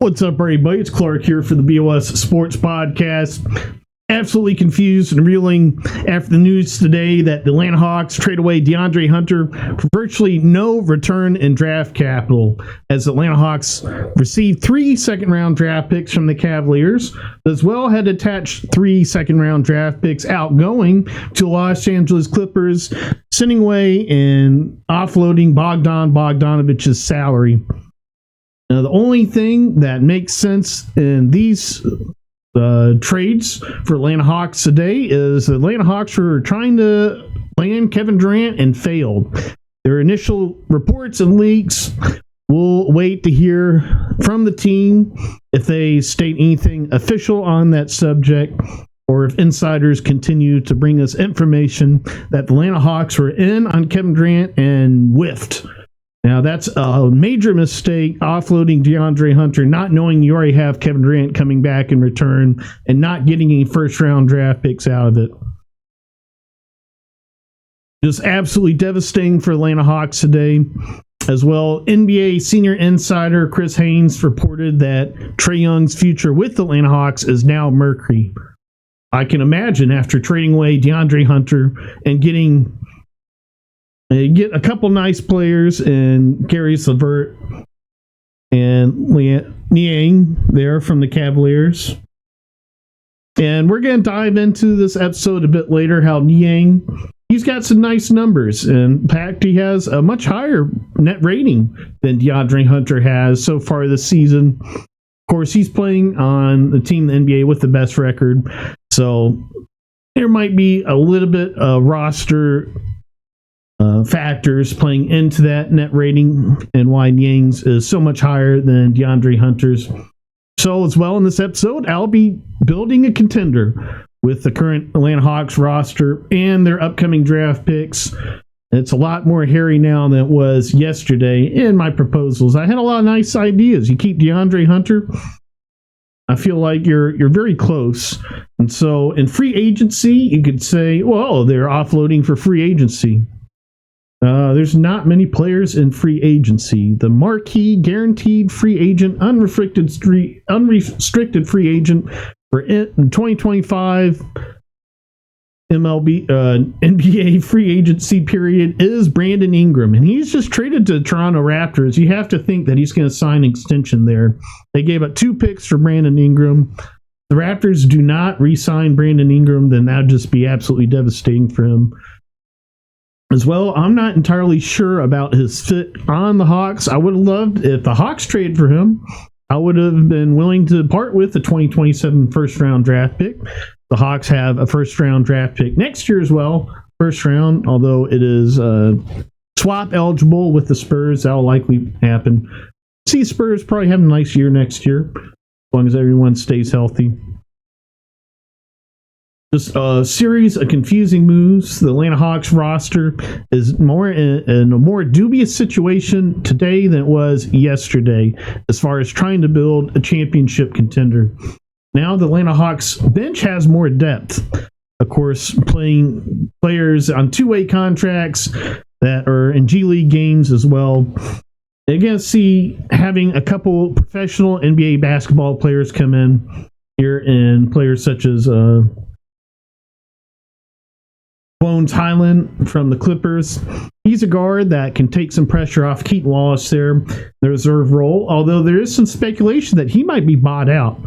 What's up, everybody? It's Clark here for the BOS Sports Podcast. Absolutely confused and reeling after the news today that the Atlanta Hawks trade away De'Andre Hunter for virtually no return in draft capital, as the Atlanta Hawks received 3 second-round draft picks from the Cavaliers, as well had attached 3 second-round draft picks outgoing to Los Angeles Clippers, sending away and offloading Bogdan Bogdanović's salary. Now, the only thing that makes sense in these trades for Atlanta Hawks today is the Atlanta Hawks were trying to land Kevin Durant and failed. Their initial reports and leaks, we'll wait to hear from the team if they state anything official on that subject, or if insiders continue to bring us information that the Atlanta Hawks were in on Kevin Durant and whiffed. Now, that's a major mistake, offloading De'Andre Hunter, not knowing you already have Kevin Durant coming back in return, and not getting any first-round draft picks out of it. Just absolutely devastating for Atlanta Hawks today. As well, NBA senior insider Chris Haynes reported that Trae Young's future with the Atlanta Hawks is now murky. I can imagine after trading away De'Andre Hunter and get a couple nice players in Gary Levert and Niang there from the Cavaliers. And we're going to dive into this episode a bit later, how Niang, he's got some nice numbers. In fact, he has a much higher net rating than De'Andre Hunter has so far this season. Of course, he's playing on the team in the NBA with the best record. So there might be a little bit of roster factors playing into that net rating and why Niang's is so much higher than De'Andre Hunter's. So as well in this episode, I'll be building a contender with the current Atlanta Hawks roster and their upcoming draft picks. It's a lot more hairy now than it was yesterday in my proposals. I had a lot of nice ideas. You keep De'Andre Hunter, I feel like you're very close. And so in free agency, you could say, well, they're offloading for free agency. There's not many players in free agency. The marquee guaranteed free agent, unrestricted free agent for 2025 NBA free agency period is Brandon Ingram, and he's just traded to the Toronto Raptors. You have to think that he's going to sign an extension there. They gave up 2 picks for Brandon Ingram. The Raptors do not re-sign Brandon Ingram, then that would just be absolutely devastating for him. As well, I'm not entirely sure about his fit on the Hawks. I would have loved if the Hawks traded for him. I would have been willing to part with the 2027 first-round draft pick. The Hawks have a first-round draft pick next year as well, first round, although it is swap eligible with the Spurs. That will likely happen. See Spurs probably have a nice year next year, as long as everyone stays healthy. Just a series of confusing moves. The Atlanta Hawks roster is more in a more dubious situation today than it was yesterday as far as trying to build a championship contender. Now the Atlanta Hawks bench has more depth. Of course, playing players on 2-way contracts that are in G League games as well. They're going to see having a couple professional NBA basketball players come in here, and players such as Bones Highland from the Clippers. He's a guard that can take some pressure off Keaton Wallace there, the reserve role, although there is some speculation that he might be bought out.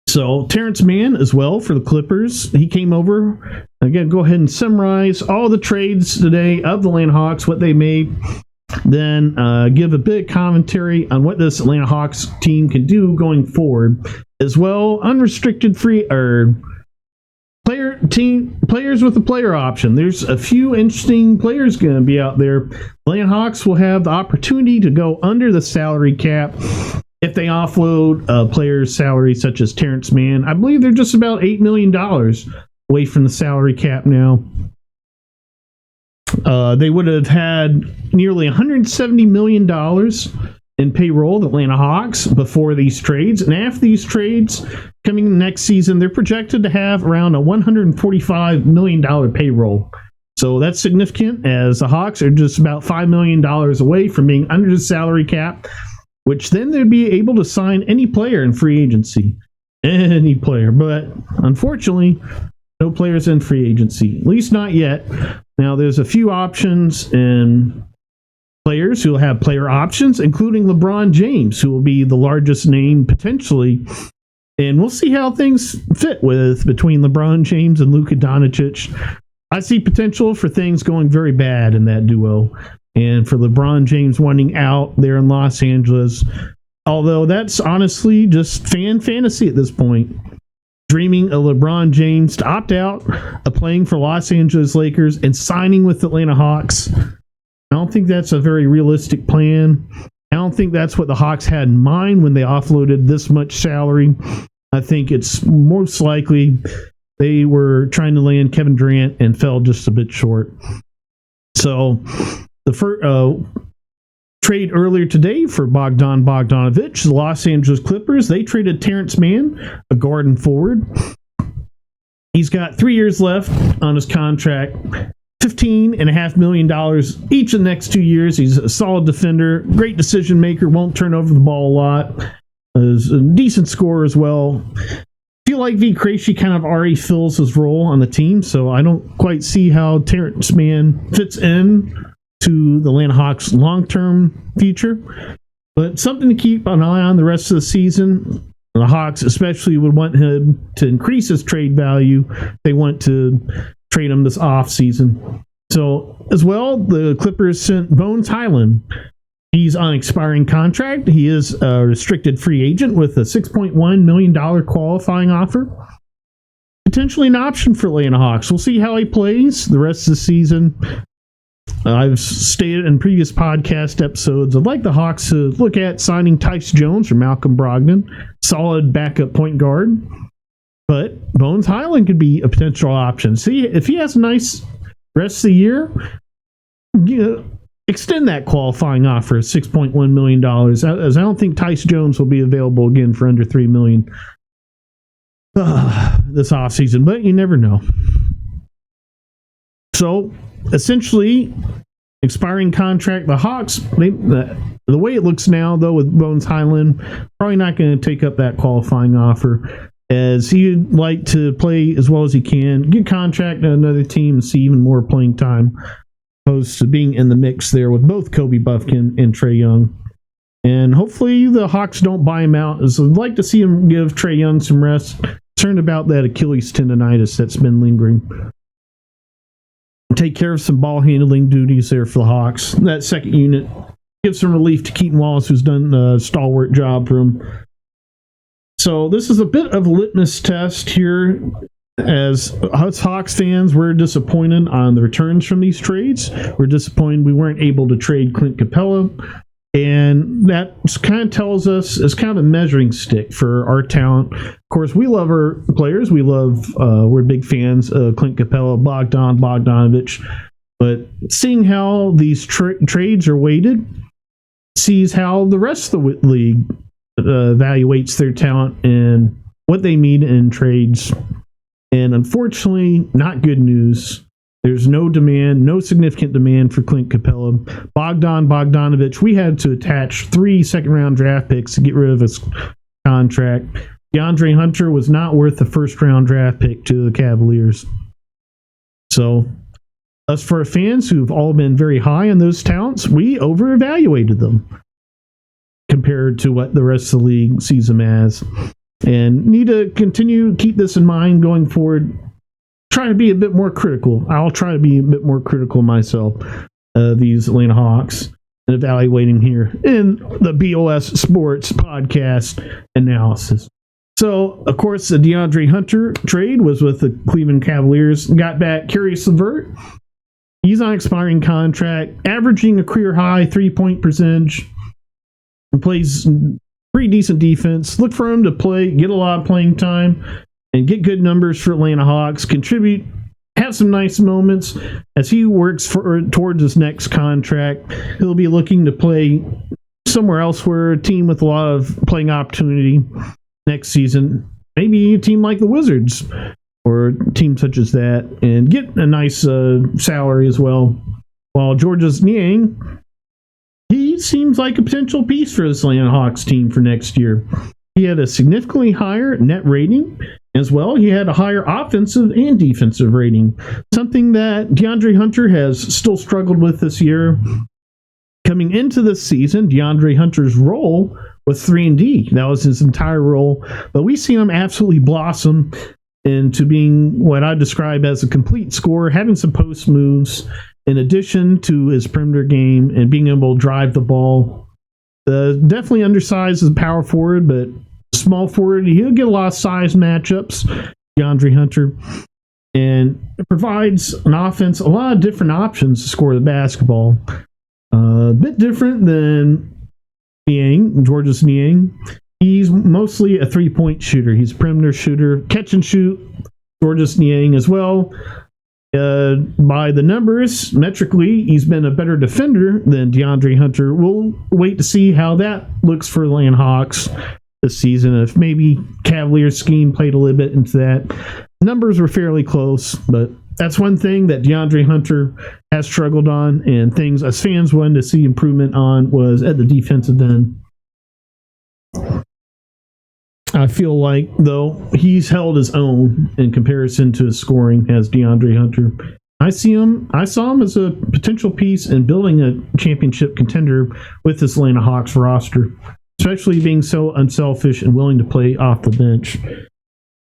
So Terrence Mann as well for the Clippers. He came over. Again, go ahead and summarize all the trades today of the Atlanta Hawks, what they made, then give a bit of commentary on what this Atlanta Hawks team can do going forward. As well, unrestricted free or players with a player option. There's a few interesting players going to be out there. Atlanta Hawks will have the opportunity to go under the salary cap if they offload players' salaries such as Terrence Mann. I believe they're just about $8 million away from the salary cap now. They would have had nearly $170 million in payroll, the Atlanta Hawks, before these trades. And after these trades, coming next season, they're projected to have around a $145 million payroll. So that's significant, as the Hawks are just about $5 million away from being under the salary cap. which then they'd be able to sign any player in free agency. Any player. But unfortunately, no players in free agency, at least not yet. Now, there's a few options and players who will have player options, including LeBron James, who will be the largest name potentially. And we'll see how things fit between LeBron James and Luka Doncic. I see potential for things going very bad in that duo. And for LeBron James wanting out there in Los Angeles, although that's honestly just fan fantasy at this point. Dreaming of LeBron James to opt out of playing for Los Angeles Lakers and signing with the Atlanta Hawks. I don't think that's a very realistic plan. I don't think that's what the Hawks had in mind when they offloaded this much salary. I think it's most likely they were trying to land Kevin Durant and fell just a bit short. So the first trade earlier today for Bogdan Bogdanović, the Los Angeles Clippers, they traded Terrence Mann, a guard and forward. He's got 3 years left on his contract, $15.5 million each of the next 2 years. He's a solid defender, great decision maker, won't turn over the ball a lot. Is a decent scorer as well. I feel like V. Krejci kind of already fills his role on the team, so I don't quite see how Terrence Mann fits in to the Atlanta Hawks' long-term future, but something to keep an eye on the rest of the season. The Hawks especially would want him to increase his trade value. They want to trade him this offseason. So, as well, the Clippers sent Bones Hyland. He's on expiring contract. He is a restricted free agent with a $6.1 million qualifying offer. Potentially an option for Atlanta Hawks. We'll see how he plays the rest of the season. I've stated in previous podcast episodes, I'd like the Hawks to look at signing Tyus Jones or Malcolm Brogdon, solid backup point guard. But Bones Hyland could be a potential option. See, if he has a nice rest of the year, extend that qualifying offer of $6.1 million, as I don't think Tyus Jones will be available again for under $3 million this offseason, but you never know. So, essentially, expiring contract, the Hawks, the way it looks now, though, with Bones Hyland, probably not going to take up that qualifying offer, as he'd like to play as well as he can, get contract at another team, and see even more playing time, opposed to being in the mix there with both Kobe Buffkin and Trae Young. And hopefully the Hawks don't buy him out, as I'd like to see him give Trae Young some rest, concerned about that Achilles tendonitis that's been lingering. Take care of some ball handling duties there for the Hawks. That second unit gives some relief to Keaton Wallace, who's done a stalwart job for him. So this is a bit of a litmus test here. As us Hawks fans, we're disappointed on the returns from these trades. We're disappointed we weren't able to trade Clint Capella. And that kind of tells us, it's kind of a measuring stick for our talent. Of course, we love our players. We're big fans of Clint Capella, Bogdan Bogdanović. But seeing how these trades are weighted, sees how the rest of the league evaluates their talent and what they mean in trades. And unfortunately, not good news. There's no significant demand for Clint Capella. Bogdan Bogdanović, we had to attach 3 second-round draft picks to get rid of his contract. De'Andre Hunter was not worth the first-round draft pick to the Cavaliers. So, us for our fans who've all been very high on those talents, we over-evaluated them compared to what the rest of the league sees them as. And need to keep this in mind going forward. Try to be a bit more critical. I'll try to be a bit more critical myself of these Atlanta Hawks and evaluating here in the BOS Sports Podcast analysis. So, of course, the DeAndre Hunter trade was with the Cleveland Cavaliers. Got back Caris LeVert. He's on expiring contract, averaging a career high 3-point percentage. He plays pretty decent defense. Look for him to get a lot of playing time, and get good numbers for Atlanta Hawks, contribute, have some nice moments as he works towards his next contract. He'll be looking to play somewhere else, where a team with a lot of playing opportunity next season, maybe a team like the Wizards or a team such as that, and get a nice salary as well. While Georges Niang, he he seems like a potential piece for this Atlanta Hawks team for next year. He had a significantly higher net rating. As well, he had a higher offensive and defensive rating, something that De'Andre Hunter has still struggled with this year. Coming into this season, De'Andre Hunter's role was 3-and-D. That was his entire role, but we've seen him absolutely blossom into being what I describe as a complete scorer, having some post moves in addition to his perimeter game and being able to drive the ball. Definitely undersized as a power forward, but small forward, he'll get a lot of size matchups, DeAndre Hunter, and it provides an offense a lot of different options to score the basketball. A bit different than Georges Niang. He's mostly a three-point shooter. He's a perimeter shooter, catch and shoot. Georges Niang as well. By the numbers, metrically, he's been a better defender than DeAndre Hunter. We'll wait to see how that looks for the Atlanta Hawks this season. If maybe Cavaliers scheme played a little bit into that. Numbers were fairly close, but that's one thing that DeAndre Hunter has struggled on, and things us fans wanted to see improvement on was at the defensive end. I feel like, though, he's held his own in comparison to his scoring as DeAndre Hunter. I saw him as a potential piece in building a championship contender with this Atlanta Hawks roster, especially being so unselfish and willing to play off the bench.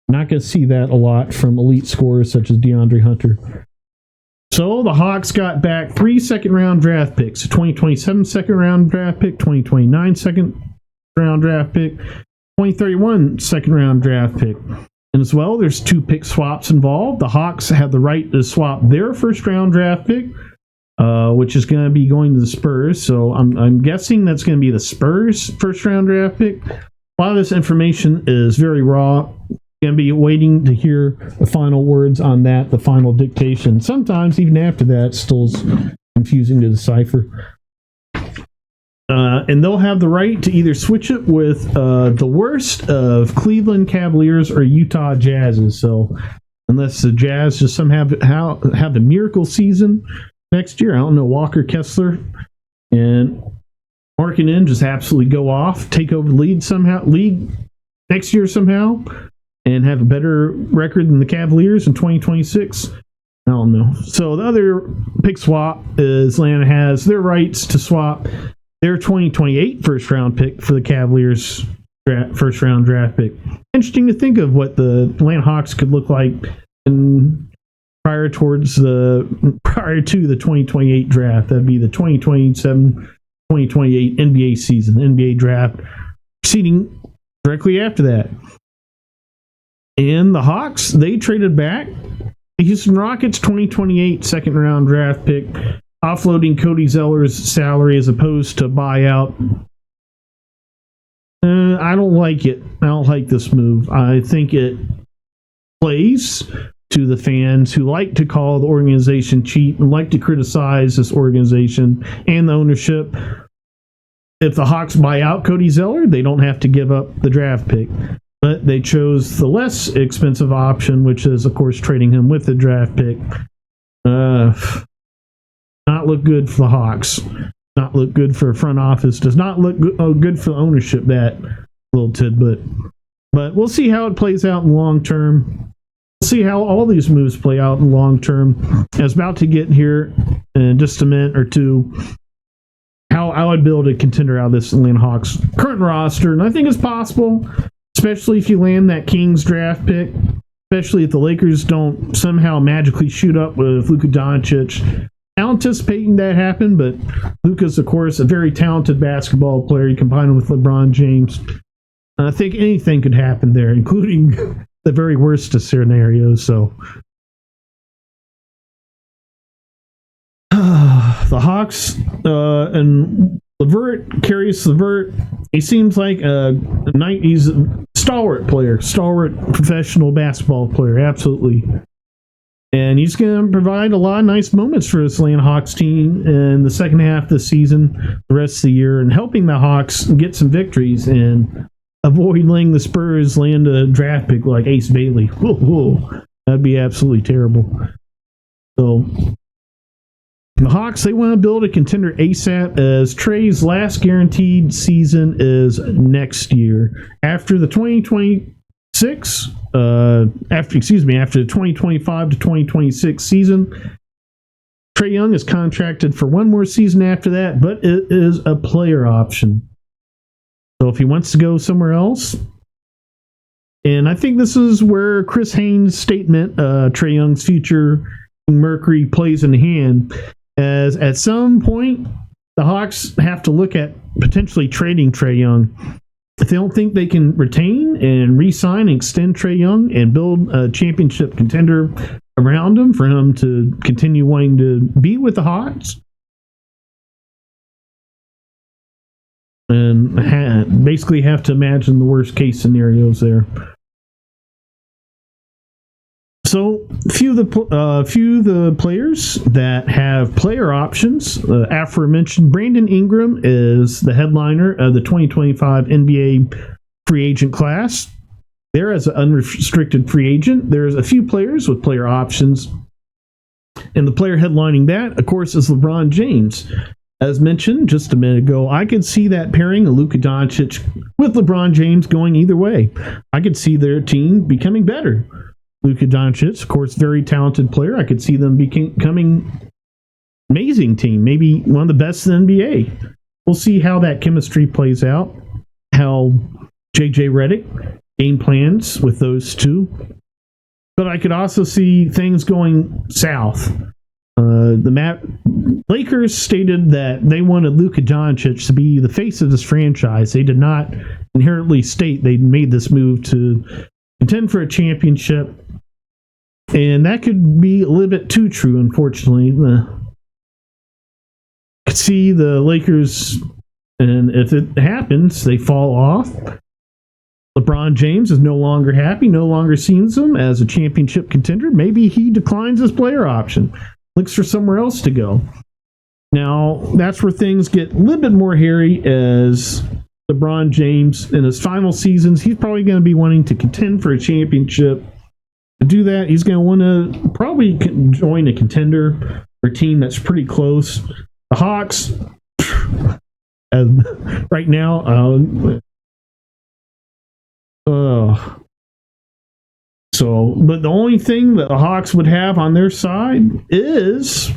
Not going to see that a lot from elite scorers such as DeAndre Hunter. So the Hawks got back 3 second-round draft picks, a 2027 second-round draft pick, 2029 second-round draft pick, 2031 second-round draft pick. And as well, there's 2 pick swaps involved. The Hawks have the right to swap their first-round draft pick, which is going to be going to the Spurs. So I'm guessing that's going to be the Spurs first-round draft pick. A lot of this information is very raw. Going to be waiting to hear the final words on that, the final dictation. Sometimes, even after that, it's still confusing to decipher. And they'll have the right to either switch it with the worst of Cleveland Cavaliers or Utah Jazzes. So, unless the Jazz just somehow have a miracle season next year, I don't know, Walker Kessler and Markkanen just absolutely go off, take over the league next year somehow, and have a better record than the Cavaliers in 2026. I don't know. So the other pick swap is Atlanta has their rights to swap their 2028 first-round pick for the Cavaliers first-round draft pick. Interesting to think of what the Atlanta Hawks could look like prior to the 2028 draft. That'd be the 2027-2028 NBA season, NBA draft, proceeding directly after that. And the Hawks, they traded back the Houston Rockets 2028 second-round draft pick, offloading Cody Zeller's salary as opposed to buyout. I don't like it. I don't like this move. I think it plays to the fans who like to call the organization cheap and like to criticize this organization and the ownership. If the Hawks buy out Cody Zeller, they don't have to give up the draft pick. But they chose the less expensive option, which is, of course, trading him with the draft pick. Not look good for the Hawks. Not look good for front office. Does not look good for ownership, that little tidbit. But we'll see how it plays out in the long term. We'll see how all these moves play out in the long term. I was about to get here in just a minute or two how I would build a contender out of this Atlanta Hawks current roster. And I think it's possible, especially if you land that Kings draft pick, especially if the Lakers don't somehow magically shoot up with Luka Doncic. I'm anticipating that happen, but Luka's, of course, a very talented basketball player. You combine him with LeBron James. I think anything could happen there, including the very worst of scenarios. So, the Hawks and Caris LeVert, he seems like he's a stalwart professional basketball player, absolutely. And he's going to provide a lot of nice moments for this Atlanta Hawks team in the second half of the season, the rest of the year, and helping the Hawks get some victories and avoid letting the Spurs land a draft pick like Ace Bailey. Whoa. That'd be absolutely terrible. So, The Hawks, they want to build a contender ASAP, as Trey's last guaranteed season is next year. After the 2026, after the 2025 to 2026 season, Trae Young is contracted for one more season after that, but it is a player option. So if he wants to go somewhere else, and I think this is where Chris Haynes' statement, Trae Young's future Mercury, plays in hand, as at some point the Hawks have to look at potentially trading Trae Young. If they don't think they can retain and re-sign and extend Trae Young and build a championship contender around him for him to continue wanting to be with the Hawks, and basically have to imagine the worst case scenarios there. So, few of the players that have player options, aforementioned Brandon Ingram is the headliner of the 2025 NBA free agent class. There, as an unrestricted free agent, there's a few players with player options, and the player headlining that, of course, is LeBron James. As mentioned just a minute ago, I could see that pairing of Luka Doncic with LeBron James going either way. I could see their team becoming better. Luka Doncic, of course, very talented player. I could see them becoming amazing team, maybe one of the best in the NBA. We'll see how that chemistry plays out, how JJ Redick game plans with those two. But I could also see things going south. The Lakers stated that they wanted Luka Doncic to be the face of this franchise. They did not inherently state they made this move to contend for a championship. And that could be a little bit too true, unfortunately. I could see the Lakers, and if it happens, they fall off. LeBron James is no longer happy, no longer sees them as a championship contender. Maybe he declines his player option, looks for somewhere else to go. Now, that's where things get a little bit more hairy, as LeBron James, in his final seasons, he's probably going to be wanting to contend for a championship. To do that, he's going to want to probably join a contender or a team that's pretty close. The Hawks, right now, but the only thing that the Hawks would have on their side is,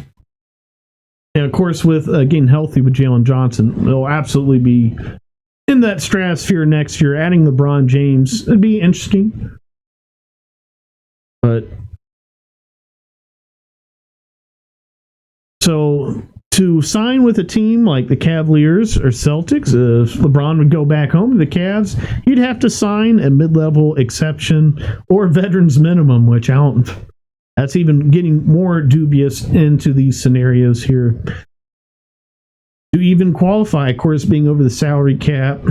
and of course, with getting healthy with Jalen Johnson, they'll absolutely be in that stratosphere next year. Adding LeBron James, it'd be interesting. But so to sign with a team like the Cavaliers or Celtics, if LeBron would go back home to the Cavs, he'd have to sign a mid-level exception or veterans minimum, which that's even getting more dubious into these scenarios here. To even qualify, of course, being over the salary cap.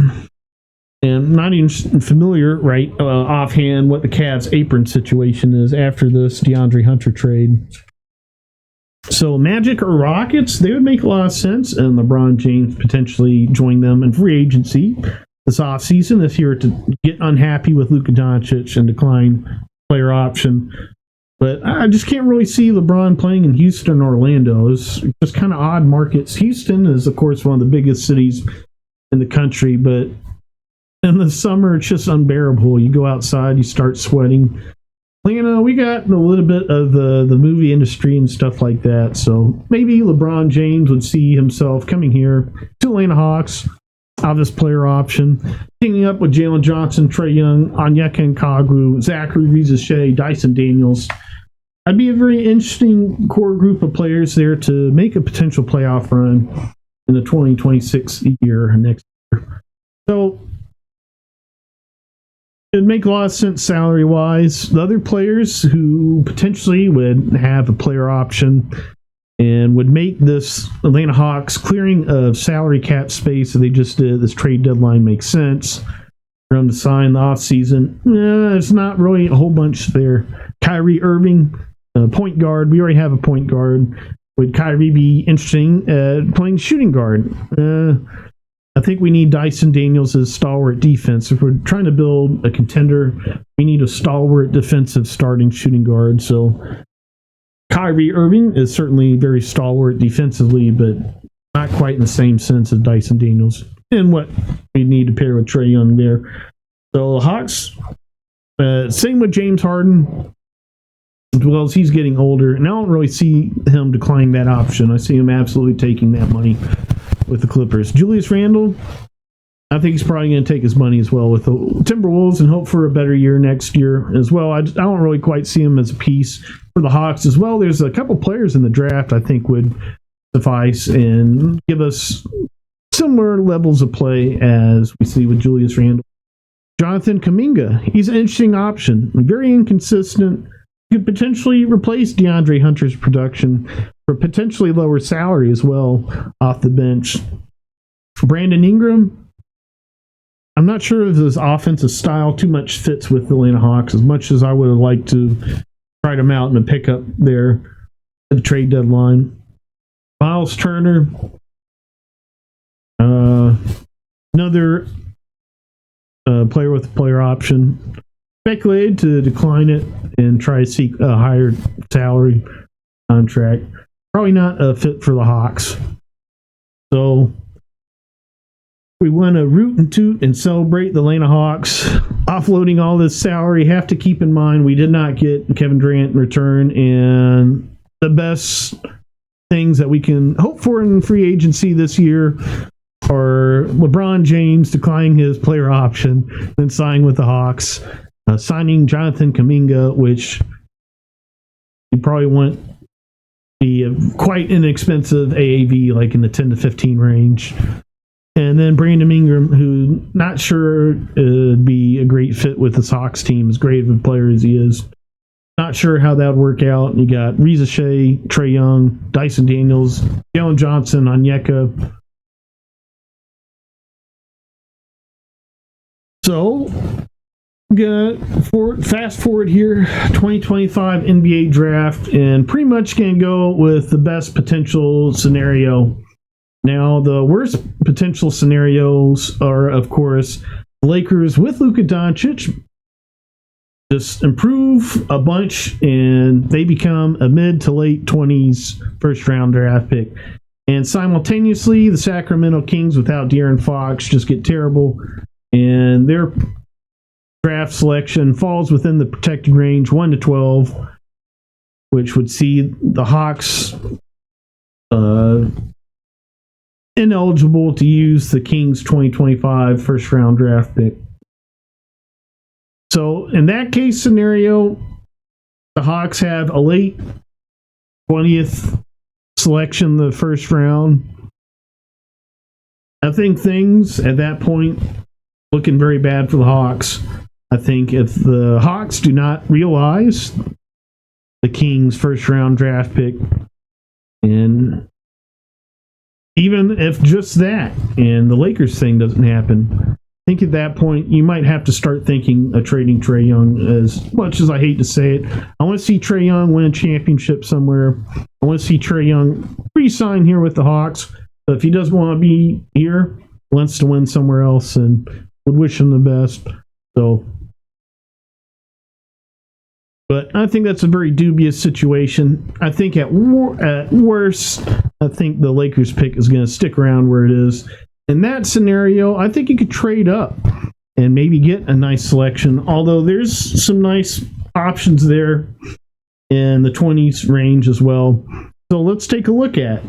And not even familiar, right, offhand, what the Cavs' apron situation is after this De'Andre Hunter trade. So Magic or Rockets, they would make a lot of sense, and LeBron James potentially join them in free agency this offseason if you were to get unhappy with Luka Doncic and decline player option. But I just can't really see LeBron playing in Houston or Orlando. It's just kind of odd markets. Houston is, of course, one of the biggest cities in the country, but in the summer, it's just unbearable. You go outside, you start sweating. We got a little bit of the movie industry and stuff like that. So maybe LeBron James would see himself coming here to Atlanta Hawks, out this player option, teaming up with Jalen Johnson, Trae Young, Onyeka Okongwu, Zachary Rizachet, Dyson Daniels. That'd be a very interesting core group of players there to make a potential playoff run in the 2026 year next year. So it'd make a lot of sense salary-wise. The other players who potentially would have a player option and would make this Atlanta Hawks clearing of salary cap space that they just did, this trade deadline, makes sense for them to sign the offseason. It's not really a whole bunch there. Kyrie Irving, point guard. We already have a point guard. Would Kyrie be interesting playing shooting guard? I think we need Dyson Daniels as stalwart defense. If we're trying to build a contender, we need a stalwart defensive starting shooting guard. So Kyrie Irving is certainly very stalwart defensively, but not quite in the same sense as Dyson Daniels and what we need to pair with Trae Young there. So the Hawks, same with James Harden, as well as he's getting older, and I don't really see him declining that option. I see him absolutely taking that money with the Clippers. Julius Randle, I think he's probably going to take his money as well with the Timberwolves and hope for a better year next year as well. I don't really quite see him as a piece for the Hawks as well. There's a couple players in the draft I think would suffice and give us similar levels of play as we see with Julius Randle. Jonathan Kuminga, he's an interesting option, very inconsistent. Could potentially replace DeAndre Hunter's production for potentially lower salary as well off the bench. Brandon Ingram, I'm not sure if his offensive style too much fits with the Atlanta Hawks as much as I would have liked to try him out in a pickup there at the trade deadline. Miles Turner, another player with a player option. Speculated to decline it and try to seek a higher salary contract. Probably not a fit for the Hawks. So we want to root and toot and celebrate the Atlanta Hawks offloading all this salary. Have to keep in mind we did not get Kevin Durant in return, and the best things that we can hope for in free agency this year are LeBron James declining his player option, then signing with the Hawks. Signing Jonathan Kuminga, which you probably want be quite inexpensive AAV, like in the 10 to 15 range. And then Brandon Ingram, who not sure would be a great fit with the Hawks team, as great of a player as he is. Not sure how that would work out. You got Reza Shea, Trae Young, Dyson Daniels, Jalen Johnson, Onyeka. So fast forward here, 2025 NBA draft, and pretty much going to go with the best potential scenario. Now, the worst potential scenarios are, of course, Lakers with Luka Doncic just improve a bunch and they become a mid to late 20s first round draft pick. And simultaneously, the Sacramento Kings without De'Aaron Fox just get terrible, and their draft selection falls within the protected range 1 to 12, which would see the Hawks ineligible to use the Kings 2025 first round draft pick. So in that case scenario, the Hawks have a late 20th selection in the first round. I think things at that point looking very bad for the Hawks. I think if the Hawks do not realize the Kings' first round draft pick, and even if just that and the Lakers thing doesn't happen, I think at that point you might have to start thinking of trading Trae Young. As much as I hate to say it, I want to see Trae Young win a championship somewhere. I want to see Trae Young re-sign here with the Hawks. But if he doesn't want to be here, wants to win somewhere else, and would wish him the best. So, but I think that's a very dubious situation. I think at worst, I think the Lakers pick is going to stick around where it is. In that scenario, I think you could trade up and maybe get a nice selection, although there's some nice options there in the 20s range as well. So let's take a look at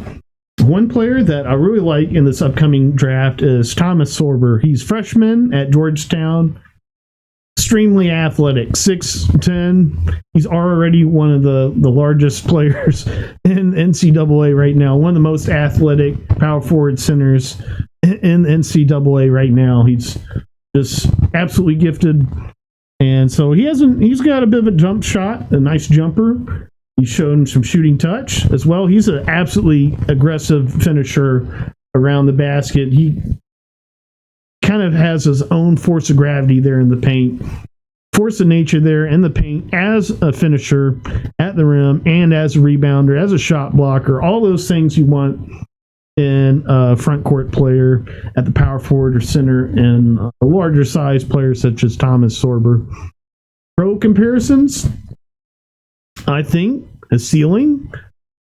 one player that I really like in this upcoming draft is Thomas Sorber. He's freshman at Georgetown. Extremely athletic, 6'10". He's already one of the largest players in NCAA right now. One of the most athletic power forward centers in NCAA right now. He's just absolutely gifted. And so he's got a bit of a jump shot, a nice jumper. He's shown some shooting touch as well. He's an absolutely aggressive finisher around the basket. He kind of has his own force of gravity there in the paint, force of nature there in the paint as a finisher at the rim and as a rebounder, as a shot blocker, all those things you want in a front court player at the power forward or center, and a larger size player such as Thomas Sorber. Pro comparisons, I think his ceiling,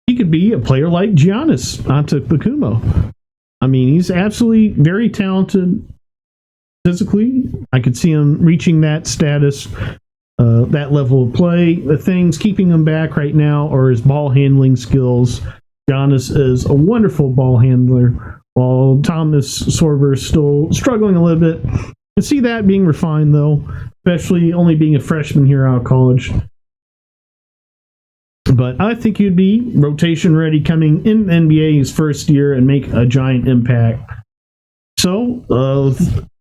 he could be a player like Giannis Antetokounmpo. I mean, he's absolutely very talented physically. I could see him reaching that status, that level of play. The things keeping him back right now are his ball handling skills. Giannis is a wonderful ball handler, while Thomas Sorber is still struggling a little bit. I see that being refined, though, especially only being a freshman here out of college. But I think he'd be rotation ready coming in the NBA his first year and make a giant impact. So, a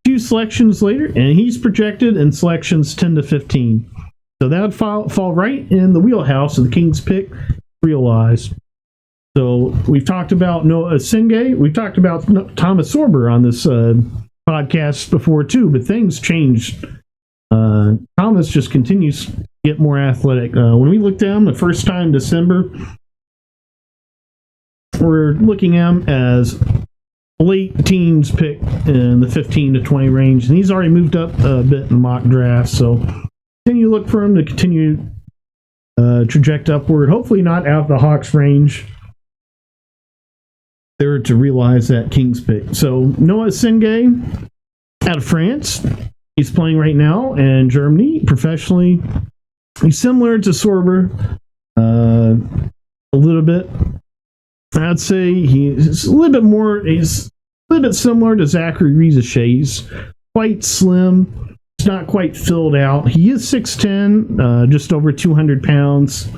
few selections later, and he's projected in selections 10 to 15. So that would fall right in the wheelhouse of the Kings pick, realized. So we've talked about Noah Singay. We've talked about Thomas Sorber on this podcast before too, but things changed. Thomas just continues to get more athletic. When we looked at him the first time in December, we're looking at him as late teens pick in the 15 to 20 range, and he's already moved up a bit in mock drafts. So continue to look for him to continue traject upward. Hopefully not out of the Hawks' range. There to realize that Kings pick. So Noah Singay out of France. He's playing right now in Germany professionally. He's similar to Sorber a little bit. I'd say he's a little bit more. He's a little bit similar to Zachary Rizachet. He's quite slim. He's not quite filled out. He is 6'10", just over 200 pounds.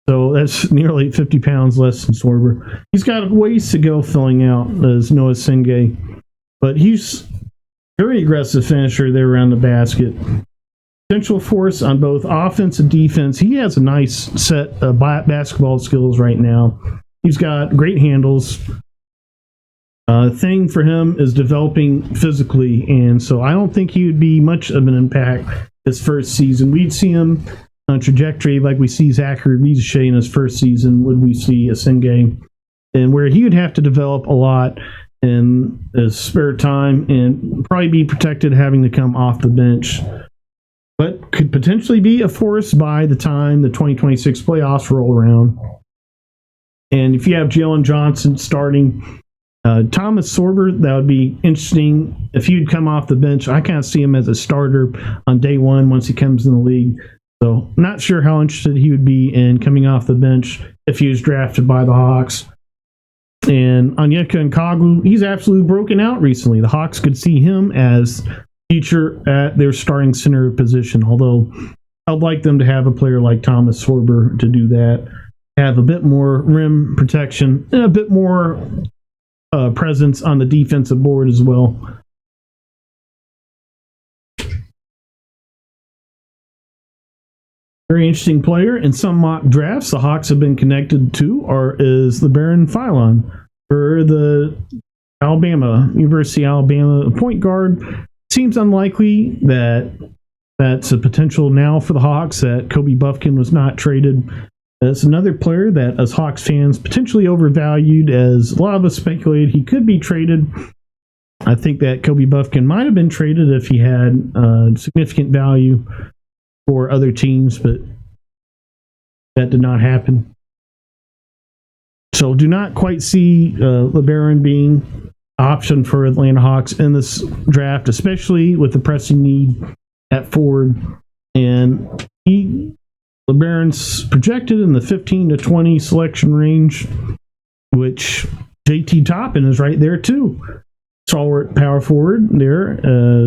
So that's nearly 50 pounds less than Sorber. He's got a ways to go filling out as Noah Singay. But he's very aggressive finisher there around the basket. Potential force on both offense and defense. He has a nice set of basketball skills right now. He's got great handles. Thing for him is developing physically, and so I don't think he would be much of an impact his first season. We'd see him on a trajectory like we see Zachary Rizachet in his first season, would we see a Singay, and where he would have to develop a lot in his spare time and probably be protected having to come off the bench, but could potentially be a force by the time the 2026 playoffs roll around. And if you have Jalen Johnson starting, Thomas Sorber, that would be interesting. If he'd come off the bench, I kind of see him as a starter on day one once he comes in the league. So not sure how interested he would be in coming off the bench if he was drafted by the Hawks. And Onyeka Okongwu, he's absolutely broken out recently. The Hawks could see him as future at their starting center position, although I'd like them to have a player like Thomas Sorber to do that. Have a bit more rim protection and a bit more presence on the defensive board as well. Very interesting player in some mock drafts the Hawks have been connected to is LeBaron Philon for the University of Alabama point guard. Seems unlikely that that's a potential now for the Hawks, that Kobe Buffkin was not traded. That's another player that, as Hawks fans, potentially overvalued, as a lot of us speculated he could be traded. I think that Kobe Buffkin might have been traded if he had significant value for other teams, but that did not happen. So do not quite see LeBaron being an option for Atlanta Hawks in this draft, especially with the pressing need at forward. And LeBaron's projected in the 15 to 20 selection range, which JT Toppin is right there too. Stalwart power forward there,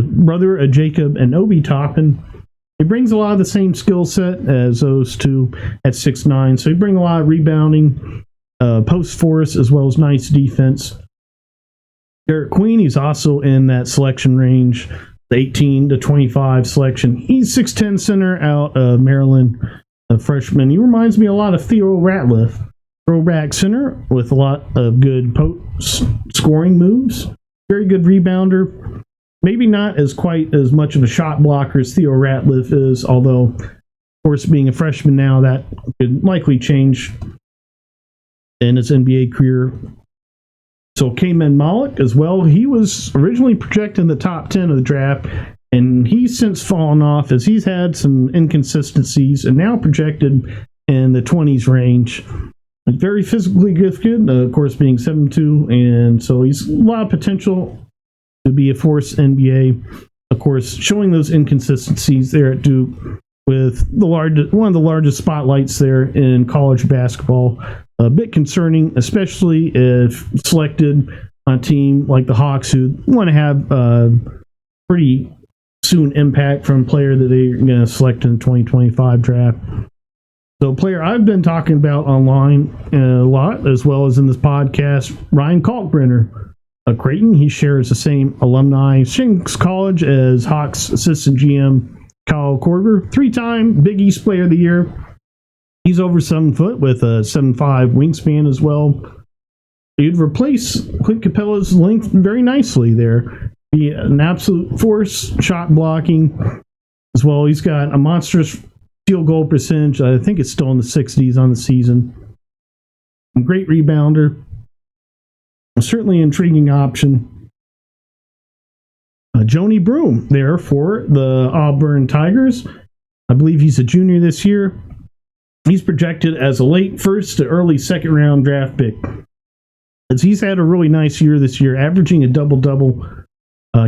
brother of Jacob and Obi Toppin. He brings a lot of the same skill set as those two at 6'9", so he brings a lot of rebounding, post force, as well as nice defense. Derek Queen, he's also in that selection range, the 18 to 25 selection. He's 6'10" center out of Maryland, a freshman. He reminds me a lot of Theo Ratliff, throwback center with a lot of good post scoring moves. Very good rebounder. Maybe not as quite as much of a shot blocker as Theo Ratliff is, although, of course, being a freshman now, that could likely change in his NBA career. So Kamen Malik as well. He was originally projected in the top 10 of the draft, and he's since fallen off as he's had some inconsistencies, and now projected in the 20s range. Very physically gifted, of course, being 7'2", and so he's a lot of potential to be a force NBA. Of course, showing those inconsistencies there at Duke with one of the largest spotlights there in college basketball. A bit concerning, especially if selected on a team like the Hawks, who want to have pretty soon impact from a player that they're going to select in the 2025 draft. So, a player I've been talking about online a lot, as well as in this podcast, Ryan Kalkbrenner of Creighton. He shares the same alumni, Shinx College, as Hawks assistant GM Kyle Korver, 3-time Big East Player of the Year. He's over 7 foot with a 7'5" wingspan as well. He'd replace Clint Capella's length very nicely there. Be an absolute force, shot blocking as well. He's got a monstrous field goal percentage. I think it's still in the 60s on the season. Great rebounder. Certainly intriguing option. Joni Broom there for the Auburn Tigers. I believe he's a junior this year. He's projected as a late first to early second round draft pick. As he's had a really nice year this year, averaging a double-double.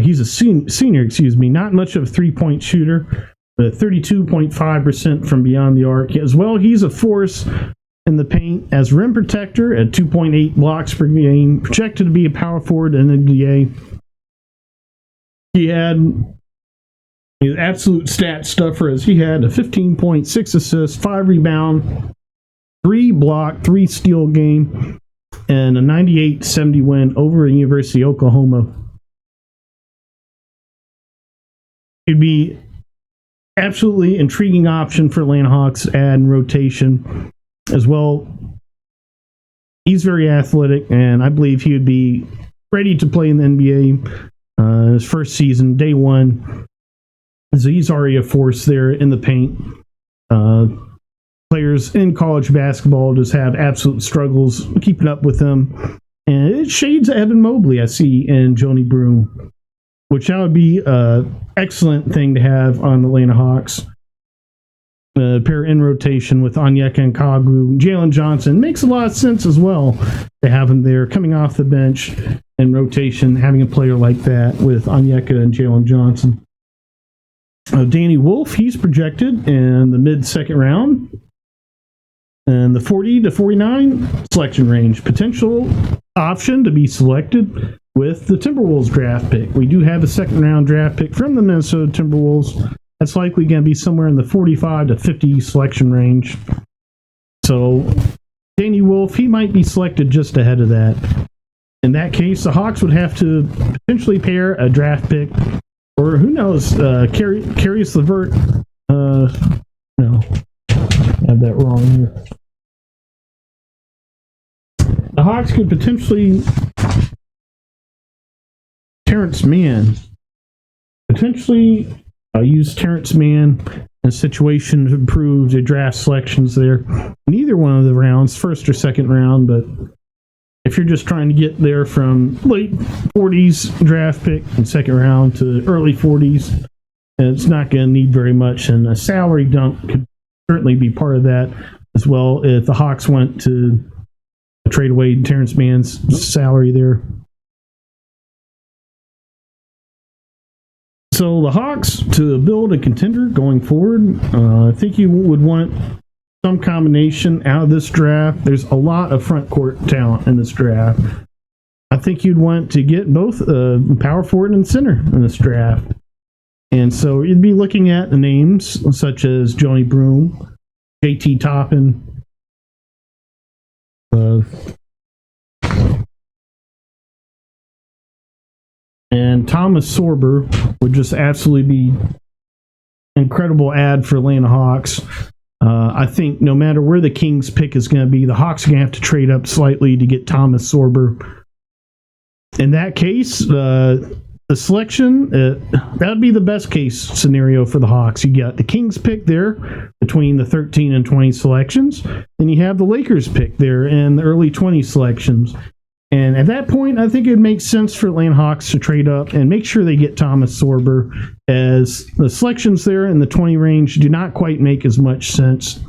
He's a senior, not much of a three-point shooter, but 32.5% from beyond the arc. As well, he's a force in the paint as rim protector at 2.8 blocks per game, projected to be a power forward in the NBA. He had an absolute stat stuffer as he had a 15.6 assists, 5 rebound, 3 block, 3 steal game, and a 98-70 win over the University of Oklahoma. It'd be absolutely intriguing option for Atlanta Hawks to add in rotation as well. He's very athletic, and I believe he would be ready to play in the NBA his first season, day one. So he's already a force there in the paint. Players in college basketball just have absolute struggles keeping up with him. And it shades Evan Mobley, I see, in Joni Broom, which that would be an excellent thing to have on the Atlanta Hawks. Pair in rotation with Onyeka Okongwu, Jalen Johnson. Makes a lot of sense as well to have him there coming off the bench in rotation, having a player like that with Onyeka and Jalen Johnson. Danny Wolf, he's projected in the mid-second round. And the 40 to 49 selection range. Potential option to be selected with the Timberwolves draft pick. We do have a second-round draft pick from the Minnesota Timberwolves. That's likely going to be somewhere in the 45 to 50 selection range. So, Danny Wolf, he might be selected just ahead of that. In that case, the Hawks would have to potentially pair a draft pick, or who knows, Caris LeVert. No, I have that wrong here. The Hawks could potentially Terrence Mann. Potentially use Terrence Mann in a situation to improve the draft selections there. In either one of the rounds, first or second round, but if you're just trying to get there from late 40s draft pick in second round to early 40s, it's not going to need very much, and a salary dump could certainly be part of that as well if the Hawks went to trade away Terrence Mann's salary there. So the Hawks, to build a contender going forward, I think you would want some combination out of this draft. There's a lot of front court talent in this draft. I think you'd want to get both power forward and center in this draft. And so you'd be looking at the names such as Joni Broom, JT Toppin, and Thomas Sorber would just absolutely be incredible ad for Atlanta Hawks. I think no matter where the Kings pick is going to be, the Hawks are going to have to trade up slightly to get Thomas Sorber. In that case, the selection, that would be the best case scenario for the Hawks. You got the Kings pick there between the 13 and 20 selections. Then you have the Lakers pick there in the early 20 selections. And at that point, I think it makes sense for Atlanta Hawks to trade up and make sure they get Thomas Sorber, as the selections there in the 20 range do not quite make as much sense.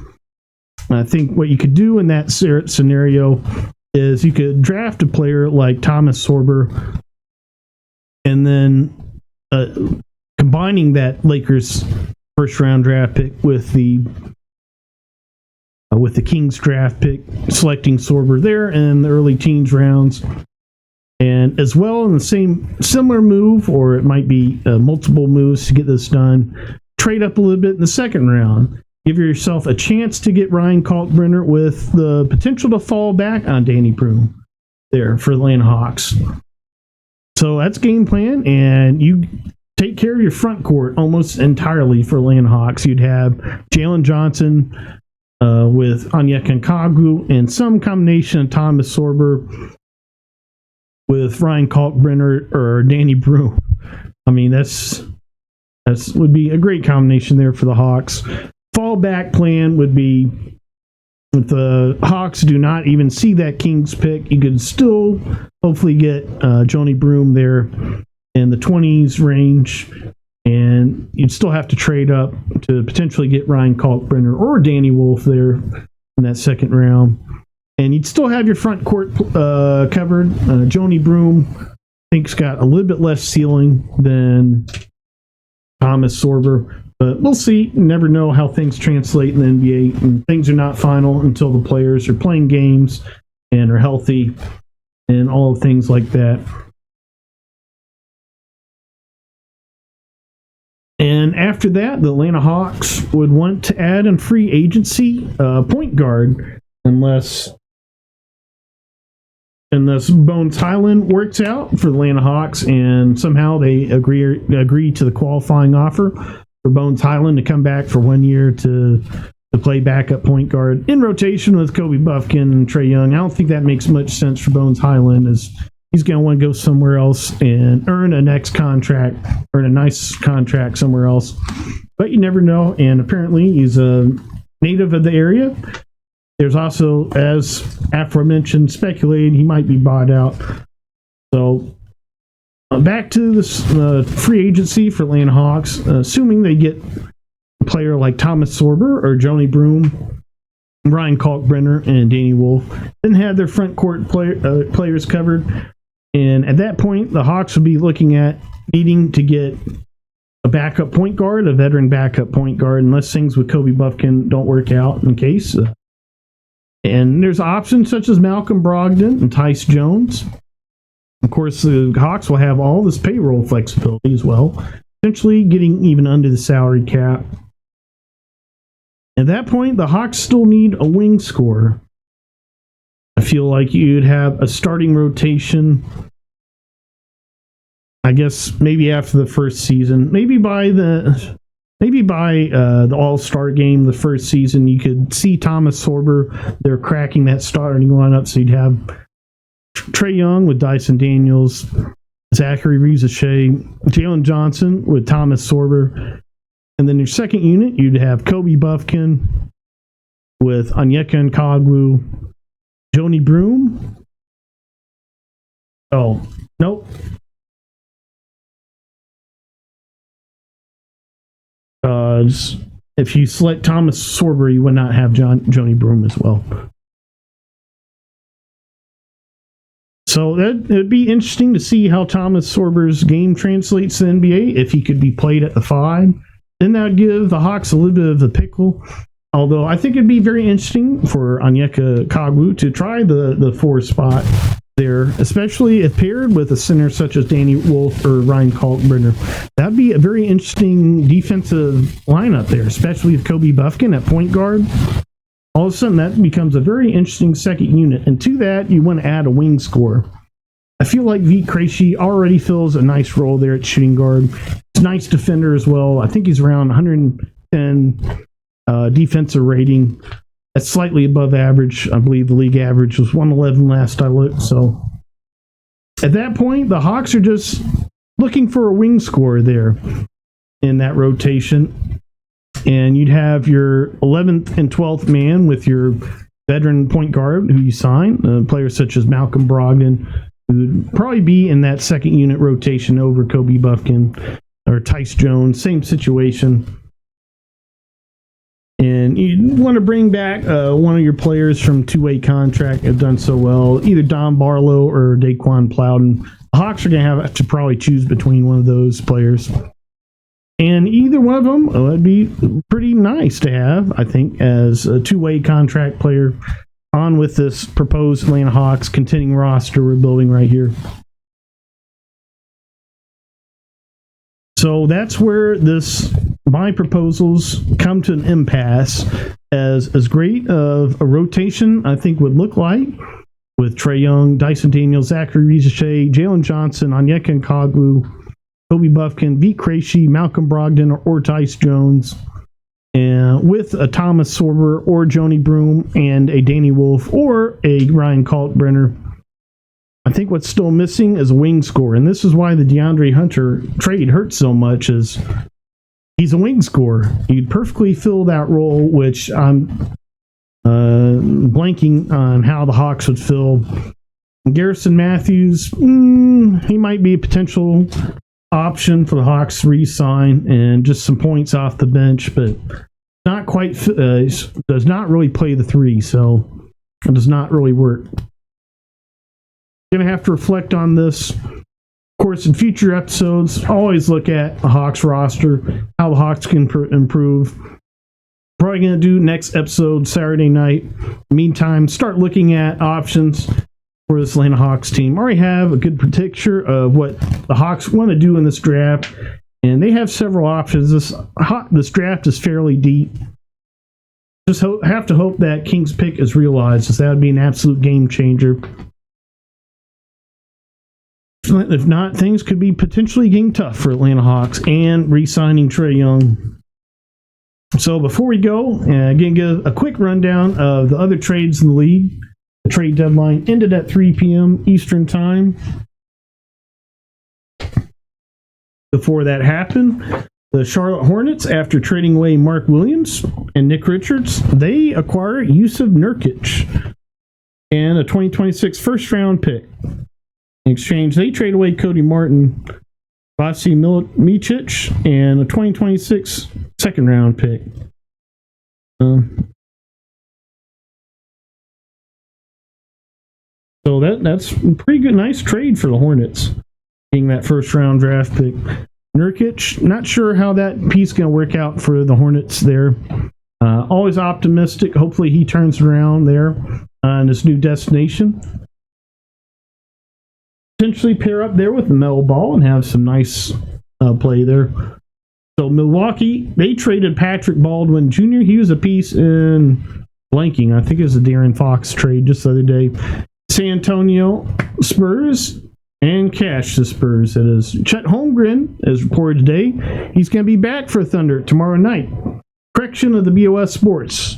I think what you could do in that scenario is you could draft a player like Thomas Sorber, and then combining that Lakers first round draft pick with the Kings draft pick, selecting Sorber there in the early teens rounds. And as well, in the similar move, or it might be multiple moves to get this done, trade up a little bit in the second round. Give yourself a chance to get Ryan Kalkbrenner with the potential to fall back on Danny Broom there for the Atlanta Hawks. So that's game plan, and you take care of your front court almost entirely for Atlanta Hawks. You'd have Jalen Johnson with Onyeka Okongwu and some combination of Thomas Sorber with Ryan Kalkbrenner or Danny Broom. I mean, that's would be a great combination there for the Hawks. Fallback plan would be, if the Hawks do not even see that Kings pick, you could still hopefully get Johnny Broom there in the 20s range, and you'd still have to trade up to potentially get Ryan Kalkbrenner or Danny Wolf there in that second round. And you'd still have your front court covered. Johnny Broom, I think, has got a little bit less ceiling than Thomas Sorber. But we'll see. You never know how things translate in the NBA. And things are not final until the players are playing games and are healthy and all things like that. And after that, the Atlanta Hawks would want to add in free agency point guard, unless Bones Highland works out for the Atlanta Hawks and somehow they agree to the qualifying offer for Bones Highland to come back for 1 year to play backup point guard in rotation with Kobe Buffkin and Trae Young. I don't think that makes much sense for Bones Highland, as he's going to want to go somewhere else and earn a nice contract somewhere else. But you never know, and apparently he's a native of the area. There's also, as aforementioned, speculated he might be bought out. So back to this free agency for Atlanta Hawks, assuming they get a player like Thomas Sorber or Johnny Broom, Ryan Kalkbrenner, and Danny Wolf, then have their front court players covered. And at that point, the Hawks will be looking at needing to get a backup point guard, a veteran backup point guard, unless things with Kobe Buffkin don't work out in case. And there's options such as Malcolm Brogdon and Tyce Jones. Of course, the Hawks will have all this payroll flexibility as well, essentially getting even under the salary cap. At that point, the Hawks still need a wing scorer. I feel like you'd have a starting rotation, I guess, maybe after the first season. Maybe by the All-Star game, the first season, you could see Thomas Sorber, they're cracking that starting lineup, so you'd have Trae Young with Dyson Daniels, Zachary Reese-Shea, Jalen Johnson with Thomas Sorber, and then your second unit, you'd have Kobe Buffkin with Onyeka Okongwu, Johnny Broom. Oh, nope. If you select Thomas Sorber, you would not have Johnny Broom as well. So it would be interesting to see how Thomas Sorber's game translates to the NBA, if he could be played at the 5. Then that would give the Hawks a little bit of a pickle. Although I think it'd be very interesting for Onyeka Okongwu to try the 4 spot there, especially if paired with a center such as Danny Wolf or Ryan Kalkbrenner. That'd be a very interesting defensive lineup there, especially with Kobe Buffkin at point guard. All of a sudden, that becomes a very interesting second unit. And to that, you want to add a wing scorer. I feel like Vit Krejci already fills a nice role there at shooting guard. He's a nice defender as well. I think he's around 110 defensive rating. That's slightly above average. I believe the league average was 111 last I looked. So at that point, the Hawks are just looking for a wing scorer there in that rotation. And you'd have your 11th and 12th man with your veteran point guard who you sign, players such as Malcolm Brogdon, who would probably be in that second unit rotation over Kobe Buffkin or Tyce Jones, same situation. And you want to bring back one of your players from two-way contract have done so well, either Don Barlow or Daquan Plowden. The Hawks are going to have to probably choose between one of those players. And either one of them would be pretty nice to have, I think, as a two-way contract player on with this proposed Atlanta Hawks contending roster we're building right here. So that's where my proposals come to an impasse. As great of a rotation I think would look like, with Trae Young, Dyson Daniels, Zachary Rizachet, Jalen Johnson, Onyeka Nkogwu, Kobe Buffkin, Vit Krejci, Malcolm Brogdon, or Tyus Jones, and with a Thomas Sorber or Joni Broom and a Danny Wolf or a Ryan Kalkbrenner. I think what's still missing is a wing scorer, and this is why the De'Andre Hunter trade hurts so much. Is he's a wing scorer. He'd perfectly fill that role, which I'm blanking on how the Hawks would fill. Garrison Matthews, he might be a potential option for the Hawks to re-sign and just some points off the bench, but not quite does not really play the three, so it does not really work. Going to have to reflect on this. Of course, in future episodes, always look at the Hawks roster, how the Hawks can improve. Probably going to do next episode Saturday night. Meantime, start looking at options for this Atlanta Hawks team. Already have a good picture of what the Hawks want to do in this draft, and they have several options. This draft is fairly deep. Just have to hope that King's pick is realized, as that would be an absolute game changer. If not, things could be potentially getting tough for Atlanta Hawks and re-signing Trae Young. So before we go, again, give a quick rundown of the other trades in the league. The trade deadline ended at 3 p.m. Eastern Time. Before that happened, the Charlotte Hornets, after trading away Mark Williams and Nick Richards, they acquire Yusuf Nurkic and a 2026 first-round pick. In exchange, they trade away Cody Martin, Vasi Micic, and a 2026 second-round pick. So that's a pretty good, nice trade for the Hornets, getting that first-round draft pick. Nurkic, not sure how that piece is going to work out for the Hornets there. Always optimistic. Hopefully he turns around there in his new destination. Potentially pair up there with Melo Ball and have some nice play there. So Milwaukee, they traded Patrick Baldwin Jr. He was a piece in blanking. I think it was a De'Aaron Fox trade just the other day. San Antonio Spurs and cash the Spurs. It is Chet Holmgren, as reported today. He's going to be back for Thunder tomorrow night. Correction of the BOS Sports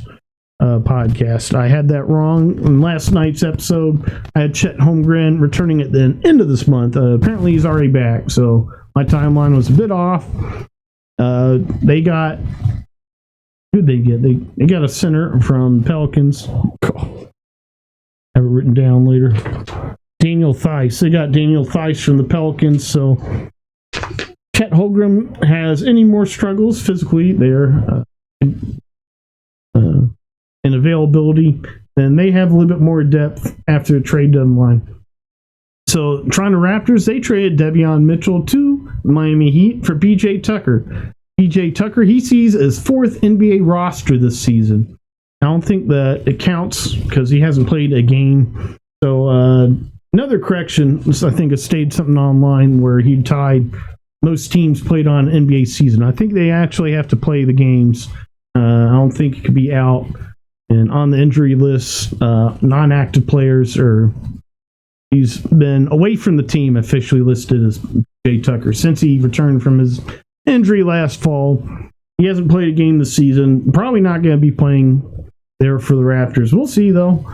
podcast. I had that wrong in last night's episode. I had Chet Holmgren returning at the end of this month. Apparently he's already back, so my timeline was a bit off. They got... Who'd they get? They got a center from Pelicans. Have it written down later. Daniel Theis. They got Daniel Theis from the Pelicans, so Chet Holmgren has any more struggles physically there in availability, then they have a little bit more depth after the trade deadline. So Toronto Raptors, they traded De'Vion Mitchell to Miami Heat for PJ Tucker. PJ Tucker, he sees his fourth NBA roster this season. I don't think that it counts because he hasn't played a game. So another correction, I think it stayed something online where he tied most teams played on NBA season. I think they actually have to play the games. I don't think he could be out. And on the injury list, non-active players, or he's been away from the team, officially listed as Jay Tucker since he returned from his injury last fall. He hasn't played a game this season. Probably not going to be playing there for the Raptors. We'll see, though.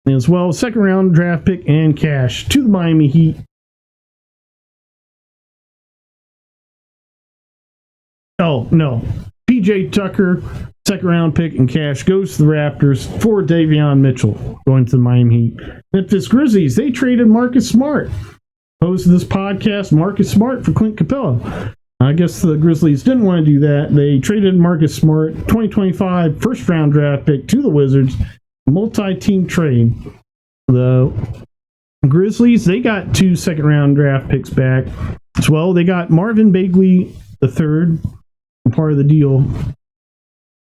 As well, second round draft pick and cash to the Miami Heat. Oh, no. PJ Tucker, second round pick and cash goes to the Raptors for De'Vion Mitchell going to the Miami Heat. Memphis Grizzlies, they traded Marcus Smart. Host of this podcast, Marcus Smart for Clint Capella. I guess the Grizzlies didn't want to do that. They traded Marcus Smart, 2025 first-round draft pick, to the Wizards. Multi-team trade. The Grizzlies, they got 2 second-round draft picks back as well. They got Marvin Bagley III, part of the deal.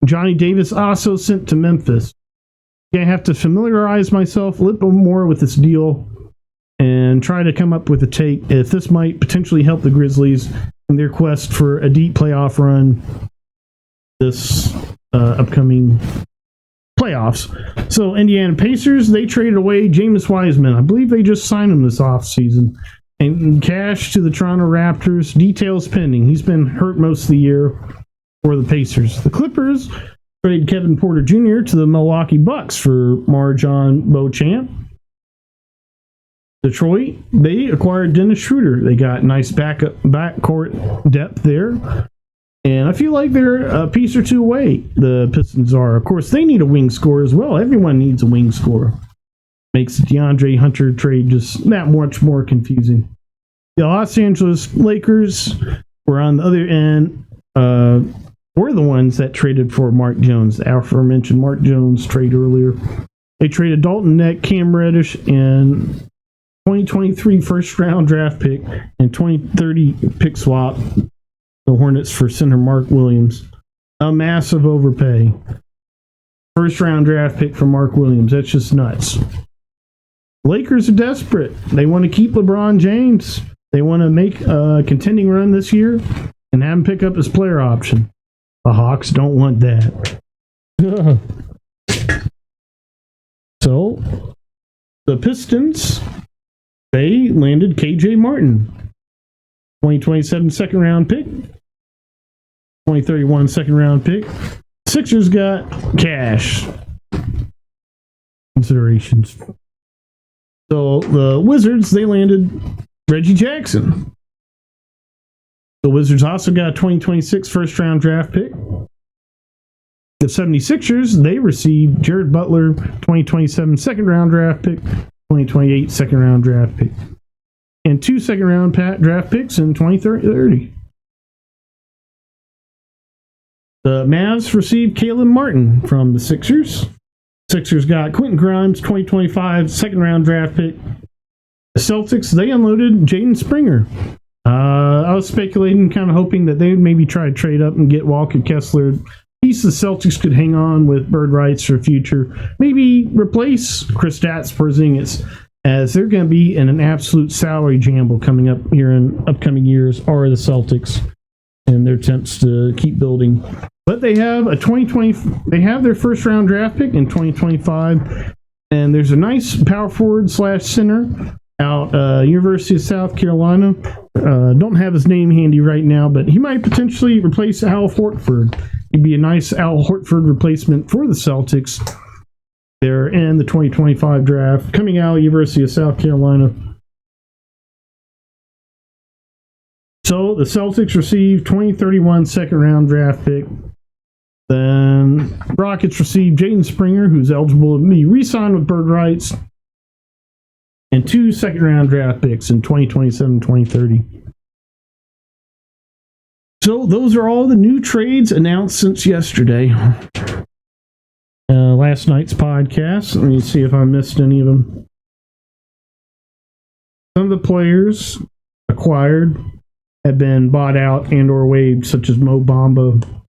Johnny Davis also sent to Memphis. I have to familiarize myself a little more with this deal and try to come up with a take if this might potentially help the Grizzlies in their quest for a deep playoff run this upcoming playoffs. So Indiana Pacers, they traded away James Wiseman. I believe they just signed him this offseason. And cash to the Toronto Raptors. Details pending. He's been hurt most of the year for the Pacers. The Clippers traded Kevin Porter Jr. to the Milwaukee Bucks for MarJon Beauchamp. Detroit, they acquired Dennis Schroeder. They got nice backcourt depth there. And I feel like they're a piece or two away, the Pistons are. Of course, they need a wing scorer as well. Everyone needs a wing scorer. Makes the De'Andre Hunter trade just that much more confusing. The Los Angeles Lakers were on the other end. Were the ones that traded for Mark Jones, the aforementioned Mark Jones trade earlier. They traded Dalton Neck, Cam Reddish, and 2023 first-round draft pick and 2030 pick swap the Hornets for center Mark Williams. A massive overpay. First-round draft pick for Mark Williams. That's just nuts. Lakers are desperate. They want to keep LeBron James. They want to make a contending run this year and have him pick up his player option. The Hawks don't want that. So, the Pistons, they landed KJ Martin. 2027 second round pick. 2031 second round pick. Sixers got cash considerations. So, the Wizards, they landed Reggie Jackson. The Wizards also got a 2026 first-round draft pick. The 76ers, they received Jared Butler, 2027 second-round draft pick, 2028 second-round draft pick, and 2 second-round draft picks in 2030. The Mavs received Caleb Martin from the Sixers. Sixers got Quentin Grimes, 2025 second-round draft pick. The Celtics, they unloaded Jaden Springer. I was speculating, kind of hoping that they would maybe try to trade up and get Walker Kessler. Piece the Celtics could hang on with bird rights for future. Maybe replace Kristaps Porzingis, as they're going to be in an absolute salary jamble coming up here in upcoming years, are the Celtics, and their attempts to keep building. But they have a 2020. They have their first round draft pick in 2025, and there's a nice power forward / center out University of South Carolina. Don't have his name handy right now, but he might potentially replace Al Hortford. He'd be a nice Al Hortford replacement for the Celtics. They're in the 2025 draft, coming out of University of South Carolina. So the Celtics received 2031 second round draft pick. Then Rockets received Jaden Springer, who's eligible to be re-signed with bird rights, and 2 second-round draft picks in 2027, 2030. So those are all the new trades announced since yesterday. Last night's podcast. Let me see if I missed any of them. Some of the players acquired have been bought out and or waived, such as Mo Bamba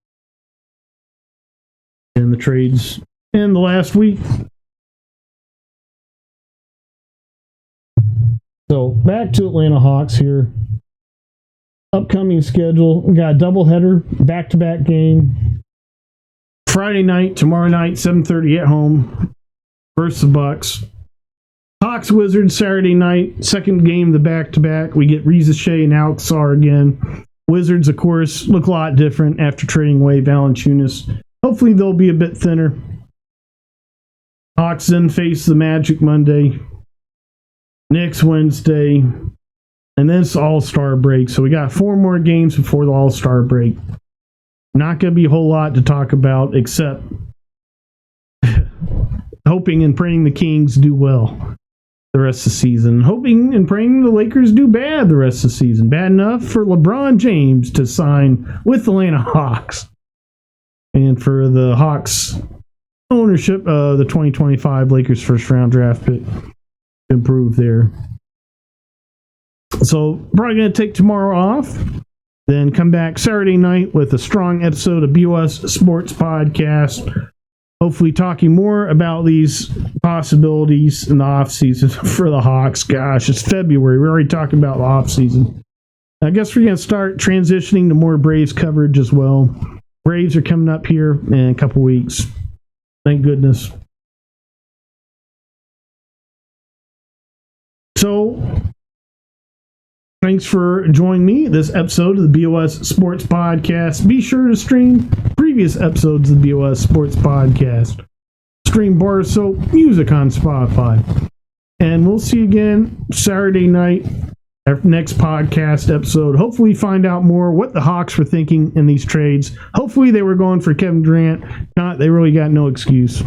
in the trades in the last week. So back to Atlanta Hawks here. Upcoming schedule. We got a doubleheader, back-to-back game. Friday night, tomorrow night, 7:30 at home versus the Bucks. Hawks Wizards Saturday night, second game of the back-to-back. We get Reza Shea and Alex Sarr again. Wizards, of course, look a lot different after trading away Valanciunas. Hopefully they'll be a bit thinner. Hawks then face the Magic Monday. Next Wednesday, and then it's All-Star break. So we got 4 more games before the All-Star break. Not going to be a whole lot to talk about, except hoping and praying the Kings do well. the rest of the season. Hoping and praying the Lakers do bad the rest of the season. Bad enough for LeBron James to sign with the Atlanta Hawks. And for the Hawks ownership of the 2025 Lakers first round draft pick to improve there. So probably going to take tomorrow off. Then come back Saturday night with a strong episode of BOS Sports Podcast. Hopefully talking more about these possibilities in the offseason for the Hawks. Gosh, it's February. We're already talking about the offseason. I guess we're going to start transitioning to more Braves coverage as well. Braves are coming up here in a couple weeks. Thank goodness. So, thanks for joining me this episode of the BOS Sports Podcast. Be sure to stream previous episodes of the BOS Sports Podcast. Stream Bar Soap music on Spotify. And we'll see you again Saturday night, our next podcast episode. Hopefully find out more what the Hawks were thinking in these trades. Hopefully they were going for Kevin Durant. Not, they really got no excuse.